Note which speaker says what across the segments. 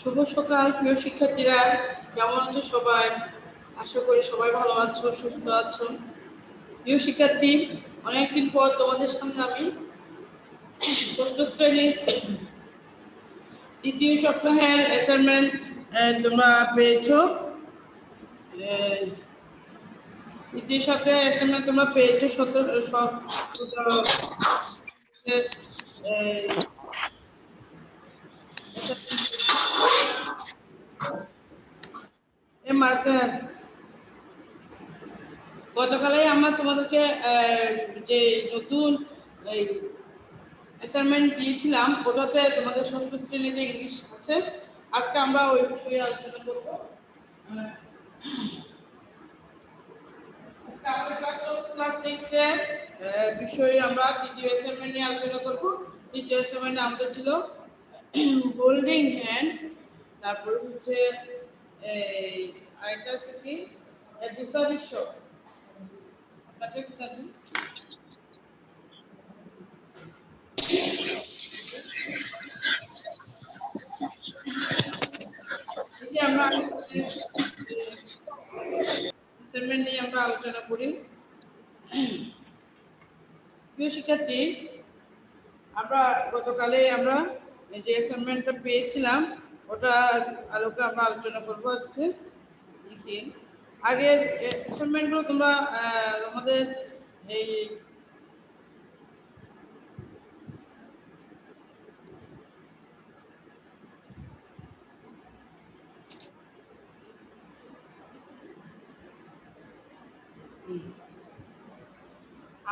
Speaker 1: শুভ সকাল প্রিয় শিক্ষার্থীরা, কেমন আছো সবাই? আশা করি সবাই ভালো আছো, সুস্থ আছো। প্রিয় শিক্ষার্থী, অনেকদিন পর তোমাদের সামনে আমি ষষ্ঠ শ্রেণীর তৃতীয় সপ্তাহের অ্যাসাইনমেন্ট তোমরা পেয়েছো। তৃতীয় সপ্তাহের অ্যাসাইনমেন্ট তোমরা পেয়েছো মার্কার গতকালে আমরা তোমাদেরকে যে নতুন অ্যাসাইনমেন্ট দিয়েছিলাম, ওটাতে তোমাদের ষষ্ঠ শ্রেণীতে ইংলিশ আছে। আজকে আমরা ওই বিষয়ে আলোচনা করব। আজকে আমাদের ক্লাসটা হচ্ছে ক্লাস 6 এর বিষয়ে আমরা তৃতীয় অ্যাসাইনমেন্ট নিয়ে আলোচনা করব। তৃতীয় অ্যাসাইনমেন্টে আমাদের ছিল হোল্ডিং হ্যান্ড, তারপরে হচ্ছে আরেকটা আছে কি দুসাদৃশ্য। আপনাদের কি জানেন? আমরা অ্যাসাইনমেন্ট নিয়ে আমরা আলোচনা করি। প্রিয় শিক্ষার্থী, আমরা গতকালে আমরা যে অ্যাসাইনমেন্টটা পেয়েছিলাম ওটার আলোকে আমরা আলোচনা করবো আজকে। আগের অ্যাসাইনমেন্টগুলো তোমরা আমাদের এই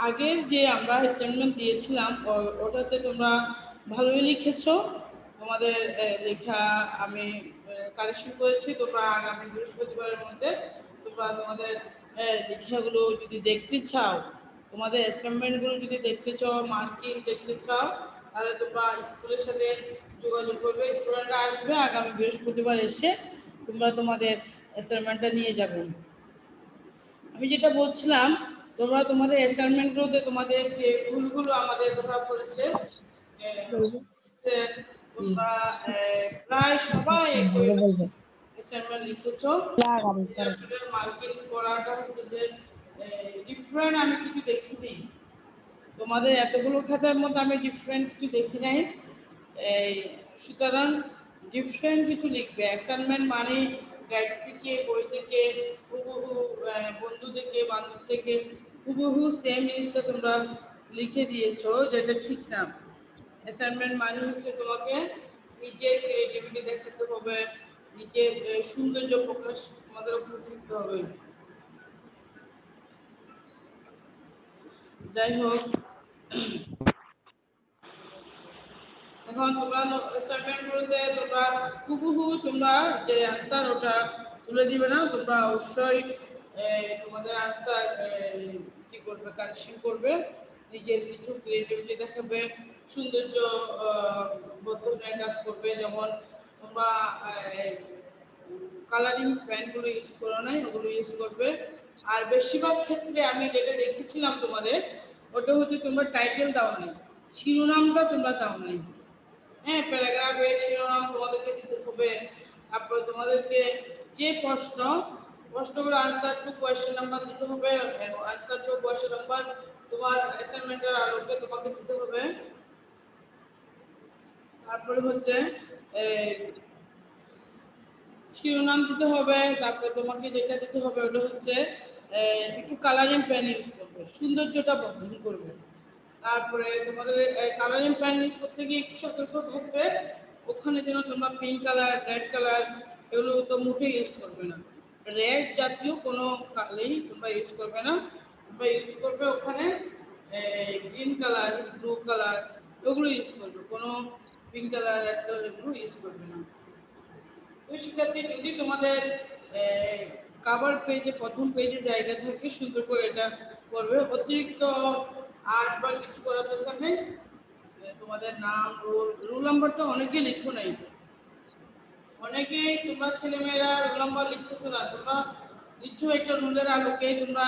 Speaker 1: আগের যে আমরা অ্যাসাইনমেন্ট দিয়েছিলাম ওটাতে তোমরা ভালোই লিখেছো। তোমাদের লেখা আমি কারেকশন করেছি। তোমরা আগামী বৃহস্পতিবারের মধ্যে তোমরা তোমাদের লেখাগুলো যদি দেখতে চাও, তোমাদের অ্যাসাইনমেন্টগুলো যদি দেখতে চাও, মার্কিং দেখতে চাও, তাহলে তোমরা স্কুলের সাথে যোগাযোগ করবে। স্টুডেন্টরা আসবে আগামী বৃহস্পতিবার, এসে তোমরা তোমাদের অ্যাসাইনমেন্টটা নিয়ে যাবে। আমি যেটা বলছিলাম, তোমরা তোমাদের অ্যাসাইনমেন্টগুলোতে তোমাদের যে ভুলগুলো আমাদের ধরা পড়েছে, তোমরা প্রায় সবাই অ্যাসাইনমেন্ট লিখেছো। আসলে মার্কিং করাটা হচ্ছে যে ডিফারেন্ট আমি কিছু দেখিনি। তোমাদের এতগুলো খাতার মধ্যে আমি ডিফারেন্ট কিছু দেখি নাই। সুতরাং ডিফারেন্ট কিছু লিখবে। অ্যাসাইনমেন্ট মানে গাইড থেকে, বই থেকে, হুবহু বন্ধু থেকে, বান্ধব থেকে হুবহু সেম জিনিসটা তোমরা লিখে দিয়েছো, যেটা ঠিক না। অ্যাসাইনমেন্ট মানে হচ্ছে তোমাকে নিজের ক্রিয়েটিভিটি দেখাতে হবে, নিজের সৌন্দর্য প্রকাশ তোমাদের উপর থাকতে হবে। যাই হোক, এখন তোমরা অ্যাসাইনমেন্টগুলোতে তোমরা হুবহু তোমরা যে অ্যান্সার ওটা তুলে দিবে না। তোমরা অবশ্যই তোমাদের অ্যান্সার কি করবে, কারেকশন করবে, নিজের কিছু ক্রিয়েটিভিটি দেখাবে, সৌন্দর্য বর্ধনের কাজ করবে। যেমন তোমরা কালারিং পেনগুলো ইউজ করো নাই, ওগুলো ইউজ করবে। আর বেশিরভাগ ক্ষেত্রে আমি যেটা দেখেছিলাম তোমাদের, ওটা হচ্ছে তোমরা টাইটেল দাও নাই, শিরোনামটা তোমরা দাও নাই। হ্যাঁ, প্যারাগ্রাফে শিরোনাম তোমাদেরকে দিতে হবে। তারপরে তোমাদেরকে যে প্রশ্নগুলো আনসার টু কোয়েশ্চেন নাম্বার দিতে হবে। আনসার টু কোয়েশ্চেন নাম্বার তোমার অ্যাসাইনমেন্টের আলোকে তোমাকে দিতে হবে। তারপরে হচ্ছে শিরোনাম দিতে হবে। তারপরে তোমাকে যেটা দিতে হবে ওটা হচ্ছে একটু কালারিং পেন ইউজ করবে, সৌন্দর্যটা বর্ধন করবে। তারপরে তোমাদের কালারিং পেন ইউজ করতে গিয়ে একটু সতর্ক থাকবে, ওখানে যেন তোমরা পিঙ্ক কালার, রেড কালার এগুলো তো মোটেই ইউজ করবে না। রেড জাতীয় কোনো কালারই তোমরা ইউজ করবে না। তোমরা ইউজ করবে ওখানে গ্রিন কালার, ব্লু কালার ওগুলো ইউজ করবে। কোনো পিঙ্ক কালার, রেড কালার এগুলো ইউজ করবে না। ওই শিক্ষার্থী, যদি তোমাদের কভার পেজে, প্রথম পেজে জায়গা থাকে, সুন্দর করে এটা করবে। অতিরিক্ত আর্ট বা কিছু করার দরকার নেই। তোমাদের নাম, রোল নাম্বারটা অনেকে লিখো নাই। অনেকেই তোমরা ছেলেমেয়েরা রোল নাম্বার লিখতেছো না, তোমরা লিখছো একটা রুলের আলোকে তোমরা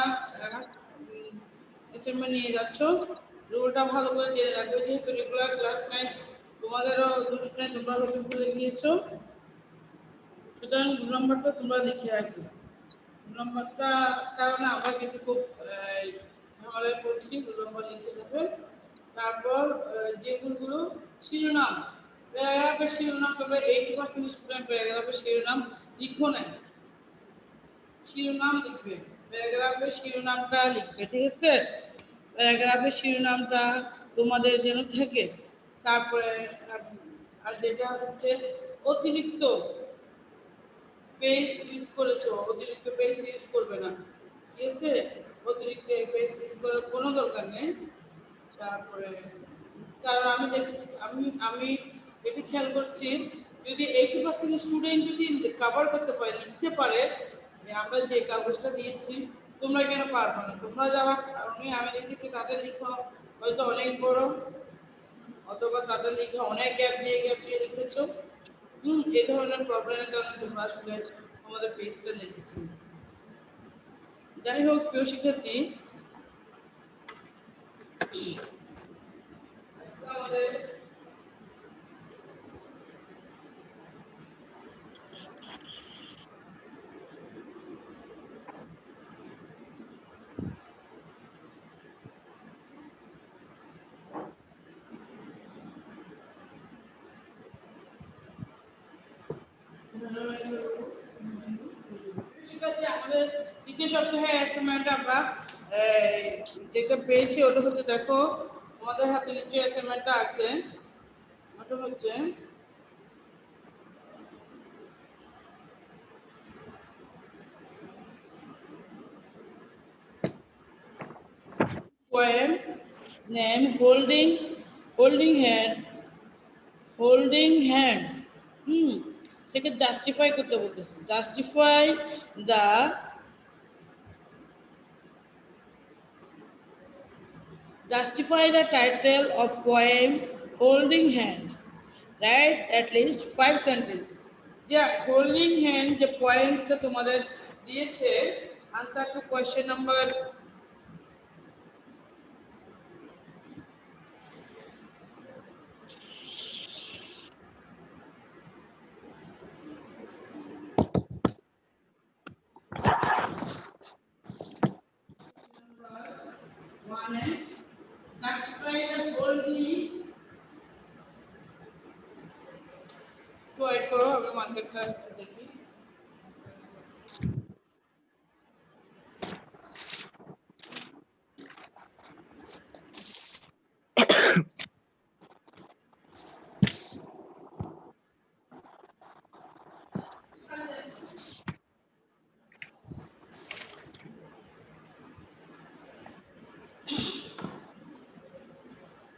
Speaker 1: অ্যাসাইনমেন্ট নিয়ে যাচ্ছ। রুলটা ভালো করে জেনে রাখবে, যেহেতু রেগুলার ক্লাস নাই, তোমাদেরও দোষ নেই, তোমরা হয়তো ভুলে গিয়েছো। সুতরাং 2 নম্বরটা তোমরা লিখে রাখবে। 2 নম্বরটা কারণে আমরা কিন্তু খুব ঝামেলায় পড়ছি। 2 নম্বর লিখে দেবে। তারপর যেগুলো শিরোনাম, প্যারাগ্রাফের শিরোনাম তোমরা 80% স্টুডেন্ট প্যারাগ্রাফের শিরোনাম লিখো না, শিরোনাম লিখবে, প্যারাগ্রাফের শিরোনামটা লিখবে, ঠিক আছে? প্যারাগ্রাফের শিরোনামটা তোমাদের যেন থাকে। তারপরে আর যেটা হচ্ছে অতিরিক্ত পেজ ইউজ করেছো, অতিরিক্ত পেজ ইউজ করবে না, ঠিক আছে? অতিরিক্ত পেজ ইউজ করার কোনো দরকার নেই। তারপরে কারণ আমি এটা খেয়াল করছি, যদি 80% স্টুডেন্ট যদি কভার করতে পারে, লিখতে পারে যে আমরা যে কাগজটা দিয়েছি, তোমরা কেন পারবে না? তোমরা যারা আমি দেখেছি তাদের লেখা হয়তো অনেক বড়, অথবা তাদের লেখা অনেক গ্যাপ দিয়ে লিখেছো। এই ধরনের প্রবলেমের কারণে তোমরা আসলে আমাদের পেজটা লিখেছি। যাই হোক প্রিয় শিক্ষার্থী, আমাদের শিক্ষার্থী আমাদের তৃতীয় সপ্তাহে অ্যাসাইনমেন্ট আমরা যেটা পেয়েছি ওটা হচ্ছে, দেখো আমাদের হাতে নিচে অ্যাসাইনমেন্টটা আছে, ওটা হচ্ছে poem name holding hands, এটাকে জাস্টিফাই করতে বলতেছে। Justify the title of poem holding hand. Write at least 5 sentences. যে হোল্ডিং হ্যান্ড যে পয়েন্টসটা তোমাদের দিয়েছে, answer to question number one and justify the holding to add করো, আমি মার্কেটটা দেখি।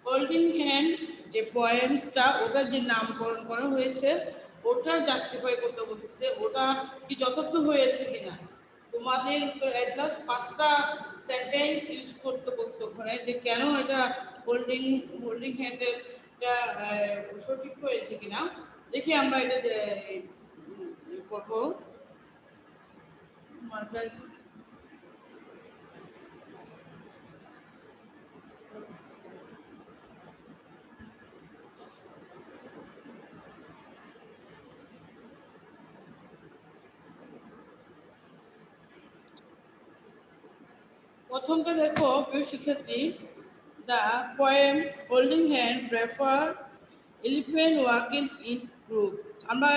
Speaker 1: হোল্ডিং হ্যান্ড যে পয়েমসটা, ওটার যে নামকরণ করা হয়েছে ওটা জাস্টিফাই করতে বলতেছে, ওটা কি যথার্থ হয়েছে কিনা। তোমাদের অ্যাট লাস্ট 5টা সেন্টেন্স ইউজ করতে বলছে ওখানে, যে কেন এটা হোল্ডিং হ্যান্ডের সঠিক হয়েছে কিনা। দেখি আমরা এটা করবো। প্রথমটা দেখো প্রিয় শিক্ষার্থী, the poem holding hand refer elephant walking in group. আমরা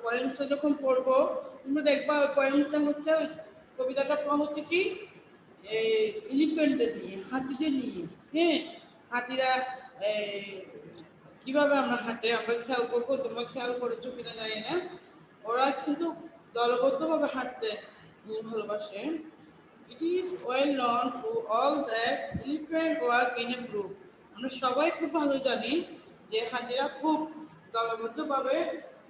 Speaker 1: পয়েমটা যখন পড়বো তোমরা দেখবা ওই পয়েমটা হচ্ছে, কবিতাটা হচ্ছে কি এলিফ্যান্টদের নিয়ে, হাতিদের নিয়ে। হ্যাঁ, হাতিরা কিভাবে আমরা হাঁটে আমরা খেয়াল করবো, তোমরা খেয়াল করেছো কিনা জানি না, ওরা কিন্তু দলবদ্ধভাবে হাঁটতে ভালোবাসে। It is well known to all that elephant work in a group. আমরা সবাই খুব ভালো জানি যে হাতিরা খুব দলবদ্ধভাবে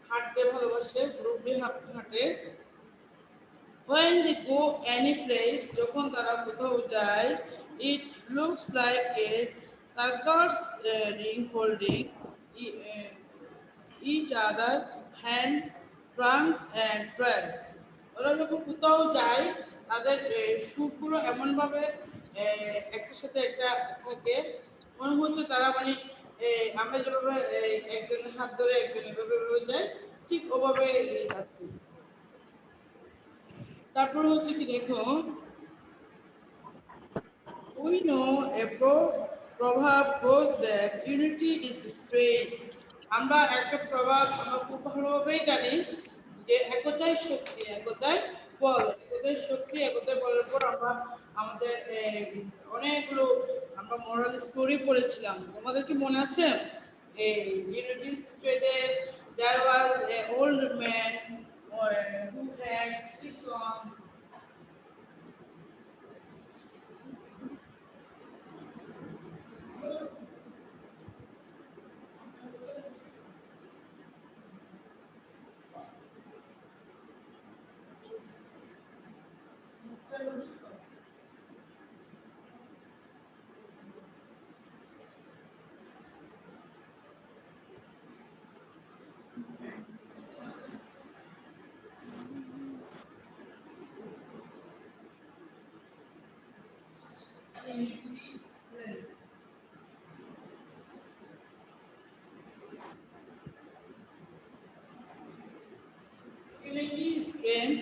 Speaker 1: হাঁটতে ভালোবাসে, গ্রুপে হাঁটে। When they go any place, যখন তারা কোথাও যায়, it looks like a circus ring holding each other hand, trunks and trails. ওরা যখন কোথাও যায় তাদের সুরগুলো এমনভাবে একটার সাথে একটা থাকে, মনে হচ্ছে তারা মানে আমরা যেভাবে একজনের হাত ধরে একজন এভাবে যায়, ঠিক ওভাবে যাচ্ছে। তারপর হচ্ছে কি দেখো, we know a proverb goes that unity is strength. আমরা একটা প্রভাব আমরা খুব ভালোভাবেই জানি যে একতাই শক্তি, একতাই বল, একতাই শক্তি, একতাই বলের পর আমরা আমাদের অনেকগুলো আমরা মোরাল স্টোরি পড়েছিলাম। তোমাদের কি মনে আছে? এই ইউনিটি স্ট্রেটে there was a old man who had 6 sons. Unity strength,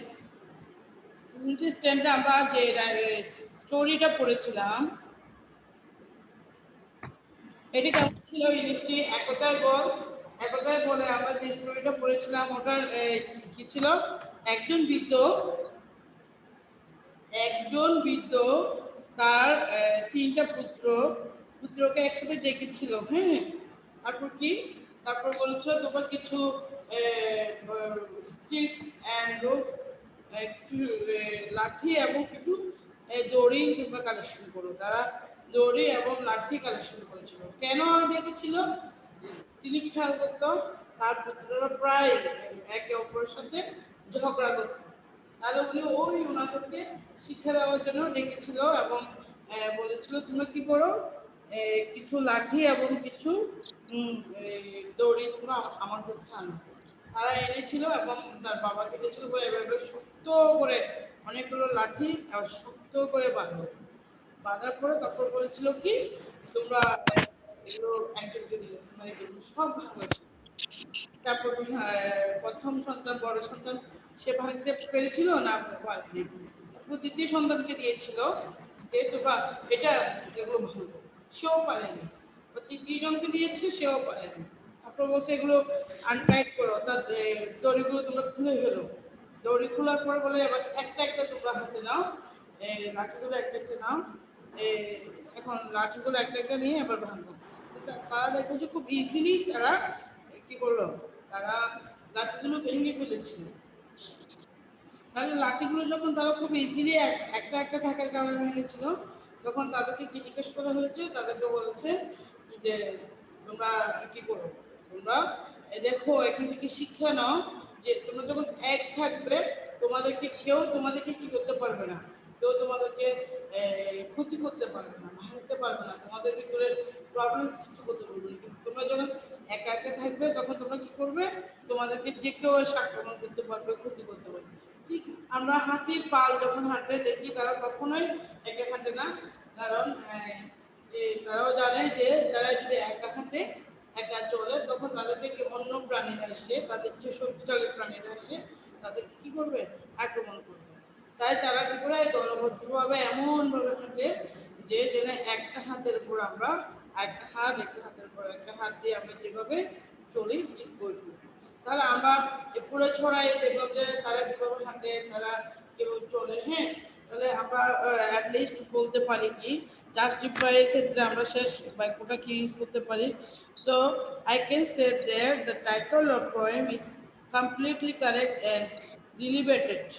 Speaker 1: unity strength আমরা যে স্টোরিটা পড়েছিলাম, এটি কেমন ছিল? ইউনিটি একতায় বল, একতায় বলে আমরা যে স্টোরিটা পড়েছিলাম ওটার কি ছিল? একজন বৃদ্ধ, একজন বৃদ্ধ তার 3টা পুত্রকে একসাথে ডেকেছিল। হ্যাঁ, তারপর কি? তারপর বলছিল তোমরা কিছু স্টিক্স অ্যান্ড রোপ, কিছু লাঠি এবং কিছু দড়ি তোমরা কালেকশন করো। তারা দড়ি এবং লাঠি কালেকশন করেছিল। কেন ডেকেছিল? তিনি খেয়াল করতো তার পুত্ররা প্রায় একে অপরের সাথে ঝগড়া করত। তাহলে উনি ওই ওনাদেরকে শিক্ষা দেওয়ার জন্য ডেকেছিল এবং বলেছিল তোমরা কি করো, কিছু লাঠি এবং কিছু দড়ি তোমরা আমার কাছে আনো। তারা এনেছিল এবং তার বাবাকে দিয়েছিল বলে এভাবে শক্ত করে অনেকগুলো লাঠি আর শক্ত করে বাঁধো। বাঁধার পরে তারপর বলেছিল কি তোমরা এগুলো একজনকে দিলে মানে এগুলো সব ভাগ হয়েছিল। তারপর প্রথম সন্তান বড় সন্তান সে ভাঙতে পেরেছিল না, পারেনি। তারপর দ্বিতীয় সন্তানকে দিয়েছিল যে তোমরা এটা এগুলো ভাঙবো, সেও পারেনি। তৃতীয় জনকে দিয়েছে, সেও পারেনি। তারপর বলছে এগুলো আনটাইট করো, অর্থাৎ দড়িগুলো তোমরা খুলে ফেলো। দড়ি খোলার পর বলে এবার একটা একটা তোমরা হাতে নাও, লাঠিগুলো একটা একটা নাও, এখন লাঠিগুলো একটা একটা নিয়ে এবার ভাঙবো। তারা দেখবো যে খুব ইজিলি তারা কি করলো, তারা লাঠিগুলো ভেঙে ফেলেছিল। তাহলে লাঠিগুলো যখন তারা খুব ইজিলি একটা একটা থাকার কারণে ভেঙেছিল, তখন তাদেরকে কি জিজ্ঞেস করা হয়েছে? তাদেরকে বলেছে যে তোমরা কি করো, তোমরা দেখো এখান থেকে শিক্ষা নাও যে তোমরা যখন এক থাকবে তোমাদেরকে কেউ তোমাদেরকে কি করতে পারবে না, কেউ তোমাদেরকে ক্ষতি করতে পারবে না, ভাঙতে পারবে না, তোমাদের ভিতরে প্রবলেম সৃষ্টি করতে পারবে না। কিন্তু তোমরা যখন একা একা থাকবে তখন তোমরা কি করবে, তোমাদেরকে যে কেউ এসে আক্রমণ করতে পারবে, ক্ষতি করতে পারবে। ঠিক আমরা হাতির পাল যখন হাঁটে দেখি তারা কখনোই একা হাঁটে না, কারণ তারাও জানে যে তারা যদি একা হাঁটে একা চলে তখন তাদেরকে কি অন্য প্রাণীরা এসে, তাদের যে শক্তিশালী প্রাণীরা এসে তাদেরকে কি করবে, আক্রমণ করবে। তাই তারা কি করে দলবদ্ধভাবে এমনভাবে হাঁটে যে যেন একটা হাতের উপর আমরা একটা হাতের উপর একটা হাত দিয়ে আমরা যেভাবে চলি ঠিক করবো। তাহলে আমরা পুরো ছড়াই দেখলাম যে তারা কিভাবে হাঁটে, তারা কিভাবে চলে। হ্যাঁ, তাহলে আমরা অ্যাটলিস্ট বলতে পারি কি জাস্টিফাইয়ের ক্ষেত্রে আমরা শেষ বাক্যটা কি ইউজ করতে পারি? So I can say that the title of poem is completely correct and relevant.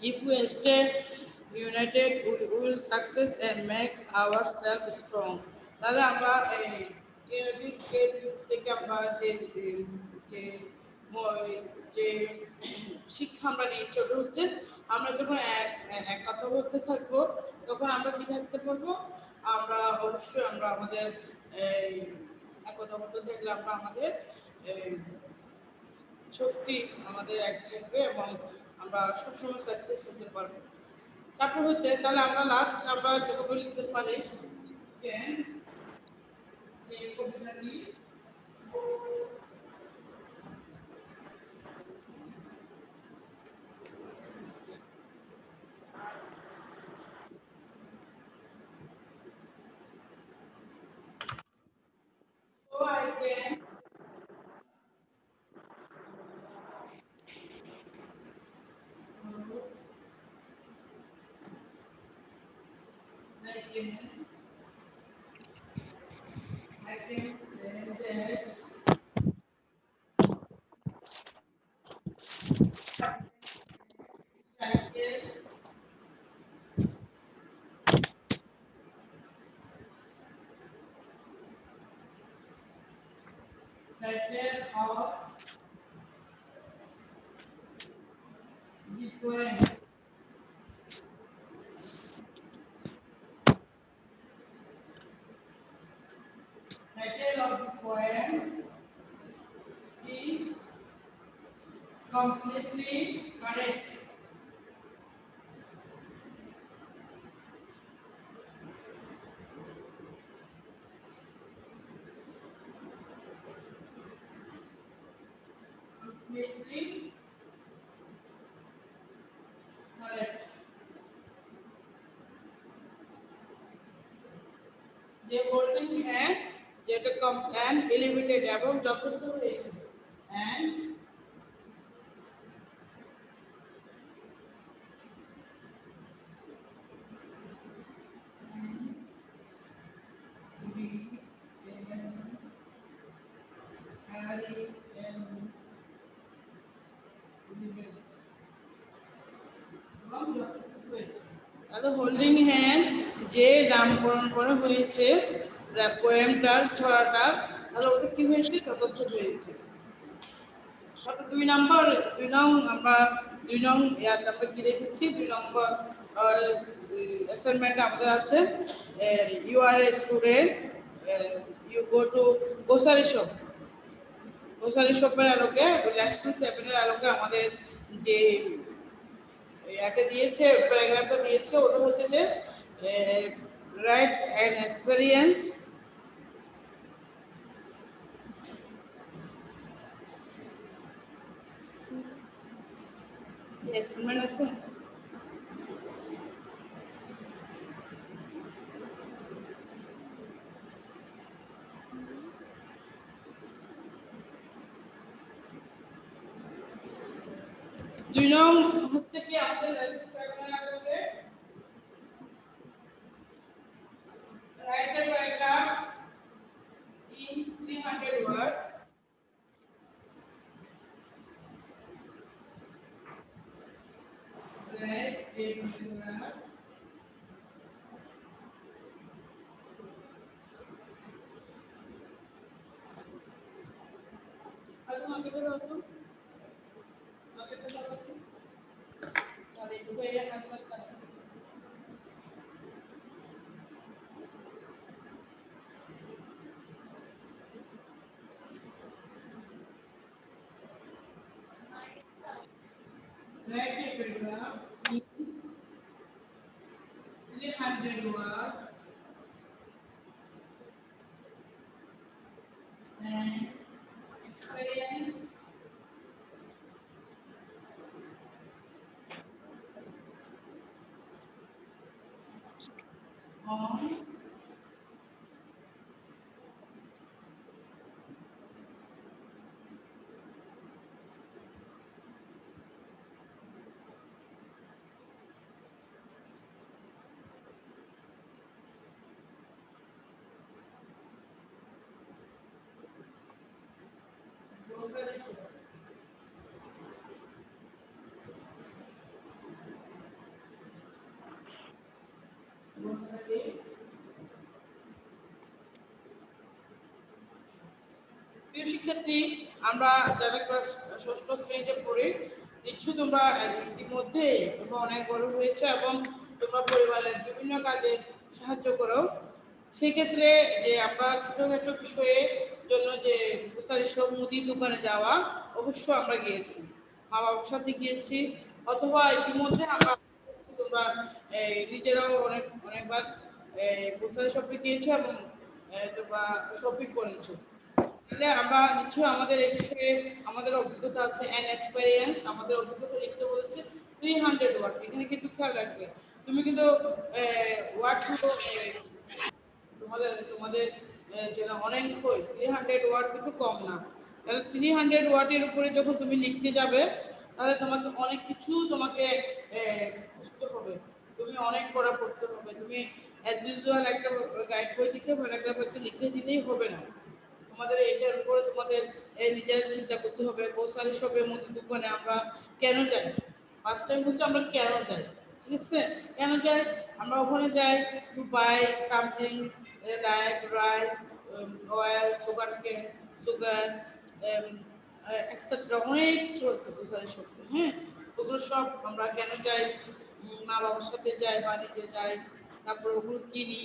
Speaker 1: If we stay united, we will success and make ourselves strong. তাহলে আমরা এই ইউনাইটেড স্টেট থেকে আমরা যে যে যে শিক্ষা আমরা নিয়েছি ওটা হচ্ছে আমরা যখন এক কথা বলতে থাকবো তখন আমরা কি থাকতে পারবো, আমরা অবশ্যই আমরা আমাদের একতাবদ্ধ থাকলে আমরা আমাদের শক্তি আমাদের এক থাকবে এবং আমরা সবসময় সাকসেস হতে পারবো। তারপর হচ্ছে তাহলে আমরা লাস্ট আমরা যেভাবে লিখতে পারি যে কবিতাটি Title of the poem. Title of the poem is completely correct. Completely correct. The holding hand যেটা কম and elevated এবং যথাযথ হয়েছে and তাহলে হোল্ডিং হ্যান্ড যে নামকরণ করা হয়েছে পোয়েমটার ছড়াটা, তাহলে ওটা কি হয়েছে? যথার্থ হয়েছে। তারপর দুই নং ইয়াতে আমরা কি রেখেছি? 2 নম্বর অ্যাসাইনমেন্ট আমাদের আছে you are a student, you go to grocery shop. Grocery শপের আলোকে লেসন 7 এর আলোকে আমাদের যে এটা দিয়েছে, প্যারাগ্রাফটা দিয়েছে, ওটা হচ্ছে যে রাইট অ্যান এক্সপেরিয়েন্স এস্টিমেট আছে। দুই নং হচ্ছে কি আমাদের লেসন 7 এর আলোকে write a paragraph in 300 words. Write a paragraph ಅದು ಮಾರ್ಕೆಟ್ ಹೋಗ್ತು ಅದು ಇದು ಹಾಕ್ತಾರೆ. Write a paragraph in 300 words and experience on grocery store. Grocery প্রিয় শিক্ষার্থী, আমরা যারা ক্লাস 6ষ্ঠ শ্রেণীতে পড়ি, নিশ্চয়ই তোমরা ইতিমধ্যে তোমরা অনেক বড় হয়েছে এবং তোমরা পরিবারের বিভিন্ন কাজে সাহায্য করো। সেক্ষেত্রে যে আমরা ছোটোখাটো বিষয়ের জন্য যে গ্রোসারি শপ, মুদির দোকানে যাওয়া, অবশ্য আমরা গিয়েছি, মা বাবার সাথে গিয়েছি, অথবা ইতিমধ্যে আমরা তোমরা নিজেরাও অনেকবার গ্রোসারি শপে গিয়েছো এবং তোমরা শপিং করেছো। তাহলে আমরা নিশ্চয়ই আমাদের এই বিষয়ে আমাদের অভিজ্ঞতা আছে অ্যান এক্সপেরিয়েন্স। আমাদের অভিজ্ঞতা লিখতে বলেছে 300 ওয়ার্ড। এখানে কিন্তু খেয়াল রাখবে, তুমি কিন্তু ওয়ার্ডগুলো তোমাদের তোমাদের যেন অনেক হয়, 300 ওয়ার্ড কিন্তু কম না। তাহলে 300 ওয়ার্ডের উপরে যখন তুমি লিখতে যাবে, তাহলে তোমাকে অনেক কিছু তোমাকে বুঝতে হবে, তুমি অনেক পড়া পড়তে হবে। হবে। তুমি অ্যাজ ইউজুয়াল একটা গাইড বই থেকে প্যারাগ্রাফ একটা লিখে দিলেই হবে না। তোমাদের এটার উপরে তোমাদের নিজের চিন্তা করতে হবে। গ্রোসারি শপের মধ্যে দোকানে আমরা কেন যাই? ফার্স্ট টাইম হচ্ছে আমরা কেন যাই, ঠিক আছে? কেন যাই? আমরা ওখানে যাই to buy something like rice, oil, sugar cane, sugar, etcetera অনেক কিছু আছে গ্রোসারি শপে। হ্যাঁ, ওগুলো সব আমরা কেন যাই? মা বাবার সাথে যাই বা নিজে যাই, তারপর ওগুলো কিনি,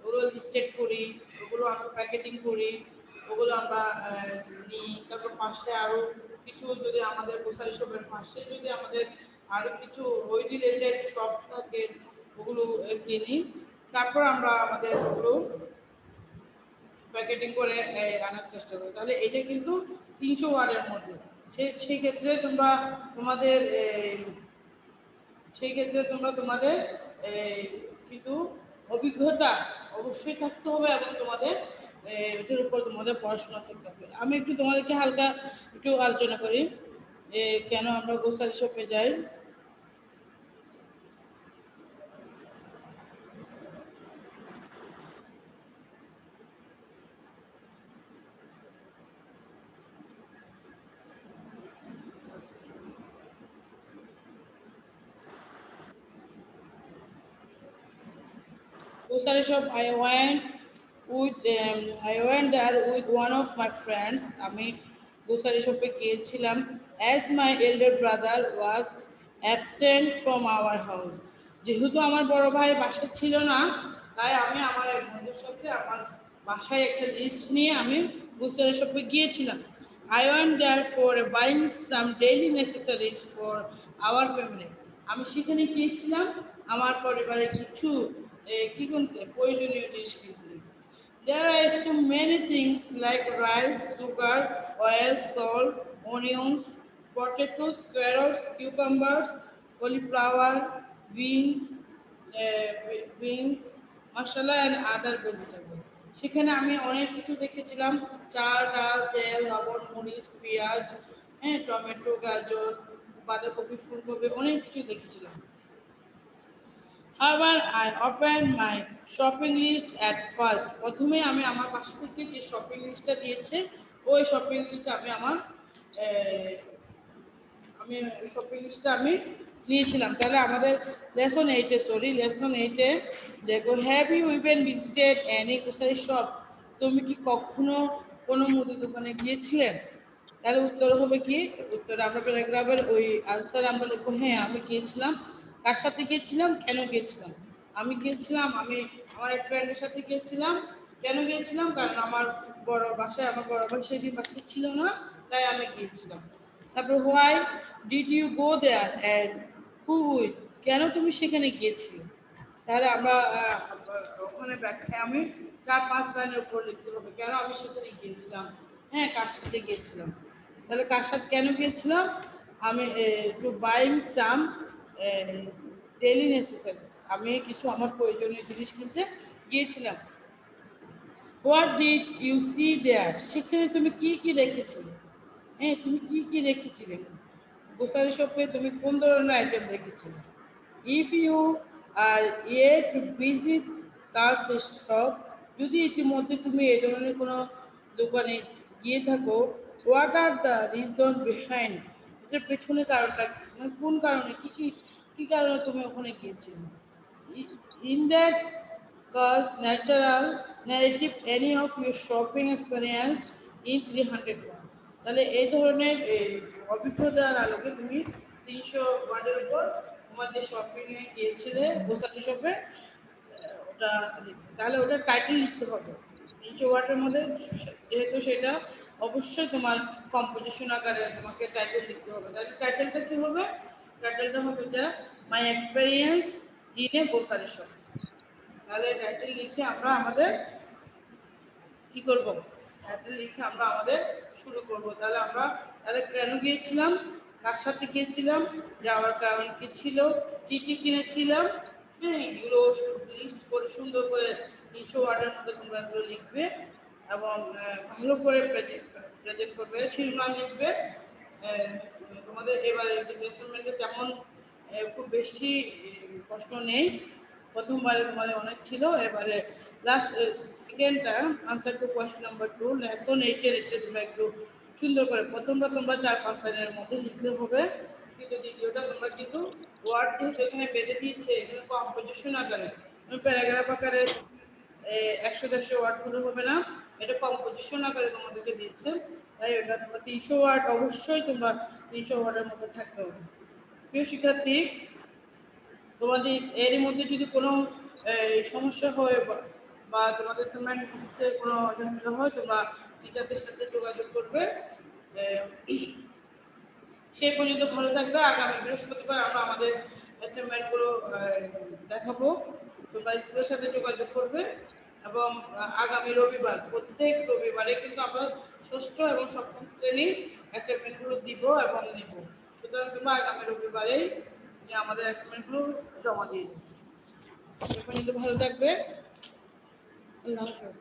Speaker 1: ওগুলো লিস্টেড করি, ওগুলো আমরা প্যাকেটিং করি, ওগুলো আমরা নিই। তারপর পাশে আরও কিছু যদি আমাদের গ্রোসারি শপের পাশে যদি আমাদের আরও কিছু ওই রিলেটেড শপ থাকে ওগুলো কিনি। তারপর আমরা আমাদের ওগুলো প্যাকেটিং করে আনার চেষ্টা করি। তাহলে এটা কিন্তু 300 ওয়ার্ডের মধ্যে। সেই ক্ষেত্রে তোমরা তোমাদের তোমাদের কিন্তু অভিজ্ঞতা অবশ্যই থাকতে হবে এবং তোমাদের এটার উপর তোমাদের পড়াশোনা করতে হবে। আমি একটু তোমাদেরকে হালকা একটু আলোচনা করি কেন আমরা গ্রোসারি শপে যাই। Grocery shop, I went there with one of my friends. আমি grocery shop এ গিয়েছিলাম as my elder brother was absent from our house. যেহেতু আমার বড় ভাই বাসায় ছিল না, তাই আমি আমার এক বন্ধুর সাথে আমার বাসায় একটা লিস্ট নিয়ে আমি grocery shop এ গিয়েছিলাম। I went there for buying some daily necessaries for our family. আমি সেখানে গিয়েছিলাম আমার পরিবারের কিছু কি কিনতে, প্রয়োজনীয় জিনিস কিনতে। There are so many things like rice, sugar, oil, salt, onions, potatoes, carrots, cucumbers, cauliflower, beans, masala and other vegetables. সেখানে আমি অনেক কিছু দেখেছিলাম, চাল, ডাল, তেল, লবণ, মরিচ, পেঁয়াজ, হ্যাঁ, টমেটো, গাজর, বাঁধাকপি, ফুলকপি, অনেক কিছু দেখেছিলাম। However, I opened my shopping list at first. প্রথমে আমি আমার বাসা থেকে যে শপিং লিস্টটা দিয়েছে ওই শপিং লিস্টটা আমি শপিং লিস্টটা আমি নিয়েছিলাম। তাহলে আমাদের লেসন এইটে দেখো, have you even visited any grocery shop? তুমি কি কখনো কোনো মুদি দোকানে গিয়েছিলেন? তাহলে উত্তর হবে কি? উত্তর আমরা প্যারাগ্রাফের ওই আনসার আমরা লিখবো, হ্যাঁ আমি গিয়েছিলাম। কার সাথে গিয়েছিলাম, কেন গিয়েছিলাম? আমি গিয়েছিলাম, আমি আমার এক ফ্রেন্ডের সাথে গিয়েছিলাম। কেন গিয়েছিলাম? কারণ আমার বড় ভাই সেদিন বাসায় ছিল না, তাই আমি গিয়েছিলাম। তারপর why did you go there and who with? কেন তুমি সেখানে গিয়েছিলে? তাহলে আমরা ওখানে ব্যাখ্যা আমি 4-5 লাইনের উপর লিখতে হবে কেন আমি সেখানে গিয়েছিলাম, হ্যাঁ, কার সাথে গিয়েছিলাম। তাহলে কার সাথে কেন গিয়েছিলাম? আমি টু বাইং সাম ডেইলি নেসেসারিজ, আমি কিছু আমার প্রয়োজনীয় জিনিস কিনতে গিয়েছিলাম। হোয়াট ডিড ইউ সি দেয়ার? সেখানে তুমি কি কি দেখেছিলে? হ্যাঁ, তুমি কি কি দেখেছিলে? গ্রোসারি শপে তুমি কোন ধরনের আইটেম দেখেছিলে? If you are to visit সার্চ শপ, যদি ইতিমধ্যে তুমি এই ধরনের কোনো দোকানে গিয়ে থাকো, what are the reason behind? এটার পেছনে কারণটা কি? মানে কোন কারণে, কি কারণে তুমি ওখানে গিয়েছিলে? In that cause natural narrative any of your shopping experience in 300 word. তাহলে এই ধরনের অভিজ্ঞতার আলোকে তুমি 300 ওয়ার্ডের উপর তোমার যে শপিংয়ে গিয়েছিলে গ্রোসারি শপে ওটা লিখবে। তাহলে ওটার টাইটেল লিখতে হবে 300 ওয়ার্ডের মধ্যে, যেহেতু সেটা অবশ্যই তোমার কম্পোজিশন আকারে তোমাকে টাইটেল লিখতে হবে। তাহলে টাইটেলটা কী হবে? টাইটেলটা হবে যে মাই experience in a grocery shop. তাহলে টাইটেল লিখে আমরা আমাদের কি করব? টাইটেল লিখে আমরা আমাদের শুরু করব। তাহলে কেন গিয়েছিলাম, কার সাথে গিয়েছিলাম, যাওয়ার কারণ কি ছিল, কি কি কিনেছিলাম, হ্যাঁ, এগুলো লিস্ট করে সুন্দর করে 300 ওয়ার্ডের মধ্যে তোমরা এগুলো লিখবে এবং ভালো করে প্রেজেন্ট করবে, শিরোনাম লিখবে। তোমাদের এবারে অ্যাসাইনমেন্টে তেমন খুব বেশি প্রশ্ন নেই, প্রথমবারে তোমাদের অনেক ছিল, এবারে লাস্ট সেকেন্ডটা answer to question number 2 lesson 8-এর এটা তোমরা একটু সুন্দর করে প্রথমটা তোমরা 4-5 লাইনের মধ্যে লিখলে হবে, কিন্তু দ্বিতীয়টা তোমরা কিন্তু ওয়ার্ড যেহেতু এখানে বেঁধে দিয়েছে এখানে কম্পোজিশন আকারে প্যারাগ্রাফ আকারে 100-150 ওয়ার্ড হলে হবে না, এটা কম্পোজিশন আকারে তোমাদেরকে দিচ্ছে, তাই ওটা তোমরা 300 ওয়ার্ড অবশ্যই তোমরা 300 ওয়ার্ডের মধ্যে থাকতে হবে। প্রিয় শিক্ষার্থী, তোমাদের এর মধ্যে যদি কোনো সমস্যা হয় বা তোমাদের অ্যাসাইনমেন্ট বুঝতে কোনো ঝামেলা হয় তোমরা টিচারদের সাথে যোগাযোগ করবে। সেই পর্যন্ত ভালো থাকবে। আগামী বৃহস্পতিবার আমরা আমাদের অ্যাসাইনমেন্টগুলো দেখাবো, তোমরা স্কুলের সাথে যোগাযোগ করবে এবং আগামী রবিবার প্রত্যেক রবিবারে কিন্তু আমরা ষষ্ঠ এবং সপ্তম শ্রেণীর অ্যাসাইনমেন্টগুলো দিব এবং নেব, সুতরাং তোমরা আগামী রবিবারেই আমাদের অ্যাসাইনমেন্টগুলো জমা দিয়ে দেবে। সে পর্যন্ত ভালো থাকবে। আল্লাহ হাফেজ।